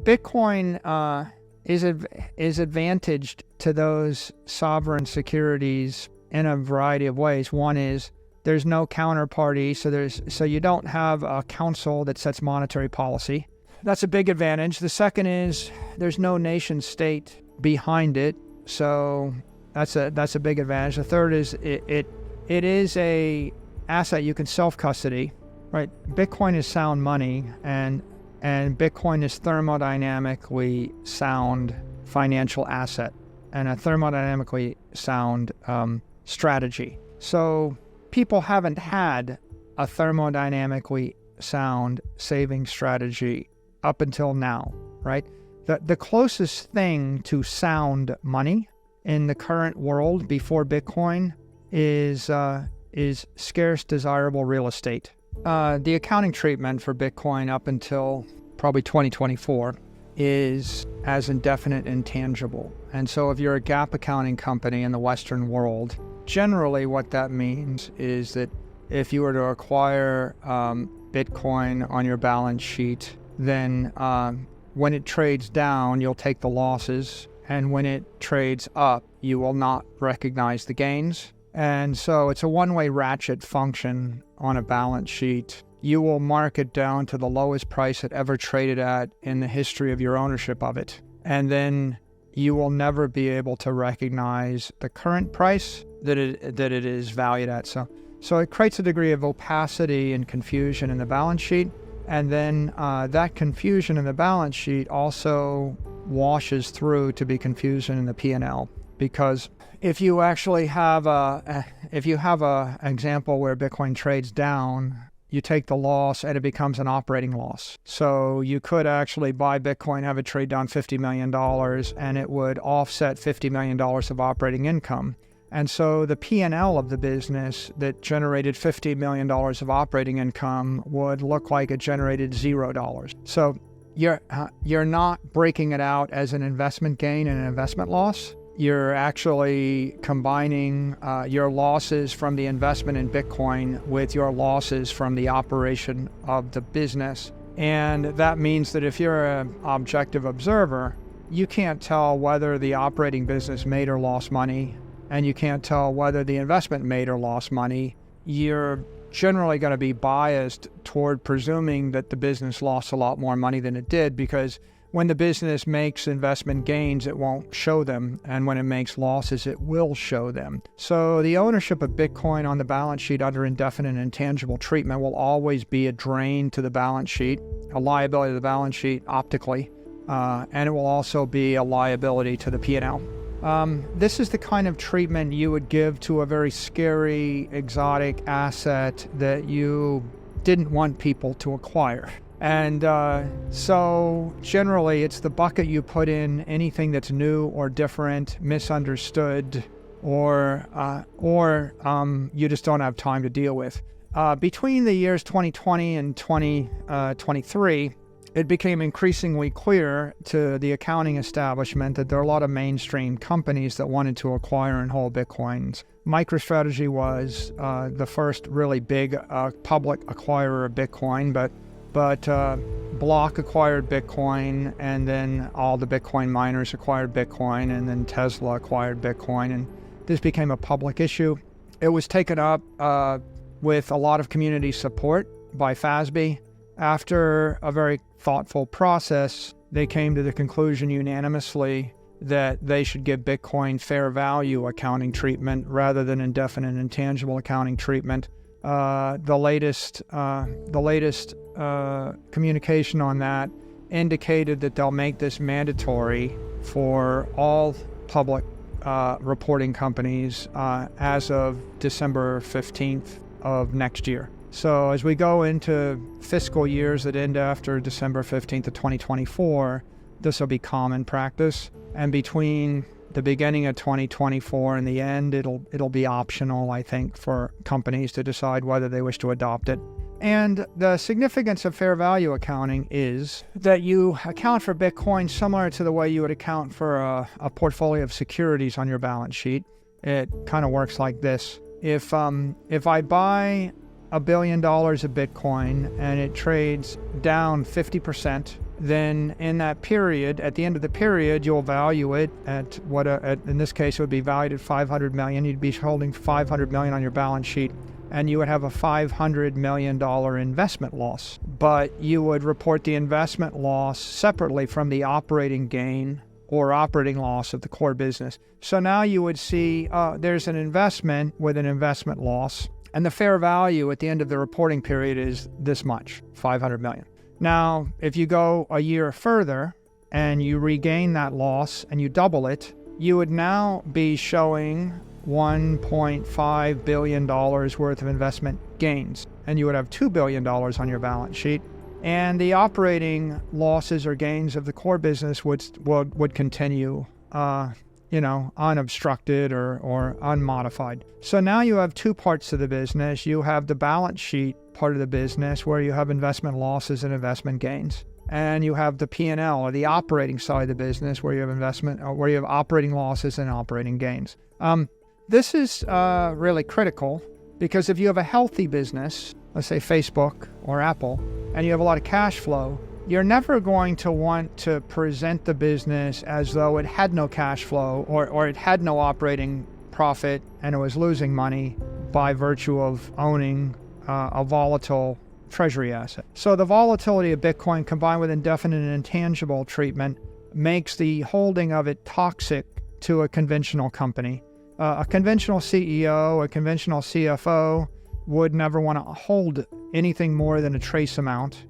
Bitcoin is advantaged to those sovereign securities in a variety of ways. One is there's no counterparty, so you don't have a council that sets monetary policy. That's a big advantage. The second is there's no nation state behind it, so that's a big advantage. The third is it is a asset you can self-custody, right? Bitcoin is sound money, and Bitcoin is thermodynamically sound financial asset and a thermodynamically sound strategy. So people haven't had a thermodynamically sound saving strategy up until now, right? The closest thing to sound money in the current world before Bitcoin is scarce, desirable real estate. The accounting treatment for Bitcoin up until probably 2024 is as indefinite intangible. And so if you're a GAAP accounting company in the Western world, generally what that means is that if you were to acquire Bitcoin on your balance sheet, then when it trades down, you'll take the losses. And when it trades up, you will not recognize the gains. And so it's a one-way ratchet function on a balance sheet. You will mark it down to the lowest price it ever traded at in the history of your ownership of it. And then you will never be able to recognize the current price that it is valued at. So it creates a degree of opacity and confusion in the balance sheet. And then that confusion in the balance sheet also washes through to be confusion in the P&L. Because if you actually have a example where Bitcoin trades down, you take the loss and it becomes an operating loss. So you could actually buy Bitcoin, have it trade down $50 million, and it would offset $50 million of operating income. And so the P&L of the business that generated $50 million of operating income would look like it generated $0. So you're not breaking it out as an investment gain and an investment loss. You're actually combining your losses from the investment in Bitcoin with your losses from the operation of the business. And that means that if you're an objective observer, you can't tell whether the operating business made or lost money, and you can't tell whether the investment made or lost money. You're generally going to be biased toward presuming that the business lost a lot more money than it did, because when the business makes investment gains, it won't show them. And when it makes losses, it will show them. So the ownership of Bitcoin on the balance sheet under indefinite intangible treatment will always be a drain to the balance sheet, a liability to the balance sheet optically, and it will also be a liability to the P&L. This is the kind of treatment you would give to a very scary, exotic asset that you didn't want people to acquire. And so generally it's the bucket you put in anything that's new or different, misunderstood, or you just don't have time to deal with. Between the years 2020 and 2023, it became increasingly clear to the accounting establishment that there are a lot of mainstream companies that wanted to acquire and hold Bitcoins. MicroStrategy was the first really big public acquirer of Bitcoin, but Block acquired Bitcoin, and then all the Bitcoin miners acquired Bitcoin, and then Tesla acquired Bitcoin, and this became a public issue. It was taken up with a lot of community support by FASB. After a very thoughtful process, they came to the conclusion unanimously that they should give Bitcoin fair value accounting treatment rather than indefinite intangible accounting treatment. The latest communication on that indicated that they'll make this mandatory for all public reporting companies as of December 15th of next year. So as we go into fiscal years that end after December 15th of 2024, this will be common practice. And between the beginning of 2024 and the end, it'll be optional, I think, for companies to decide whether they wish to adopt it. And the significance of fair value accounting is that you account for Bitcoin similar to the way you would account for a portfolio of securities on your balance sheet. It kind of works like this. If I buy $1 billion of Bitcoin and it trades down 50%, then in that period, at the end of the period, you'll value it at what, in this case, it would be valued at $500 million. You'd be holding $500 million on your balance sheet, and you would have a $500 million investment loss. But you would report the investment loss separately from the operating gain or operating loss of the core business. So now you would see there's an investment with an investment loss, and the fair value at the end of the reporting period is this much, $500 million. Now, if you go a year further and you regain that loss and you double it, you would now be showing $1.5 billion worth of investment gains, and you would have $2 billion on your balance sheet. And the operating losses or gains of the core business would continue, unobstructed or unmodified. So now you have two parts of the business. You have the balance sheet part of the business where you have investment losses and investment gains. And you have the P&L or the operating side of the business where you have operating losses and operating gains. This is really critical because if you have a healthy business, let's say Facebook or Apple, and you have a lot of cash flow, you're never going to want to present the business as though it had no cash flow or it had no operating profit and it was losing money by virtue of owning a volatile treasury asset. So the volatility of Bitcoin combined with indefinite and intangible treatment makes the holding of it toxic to a conventional company. A conventional CEO, a conventional CFO would never want to hold anything more than a trace amount.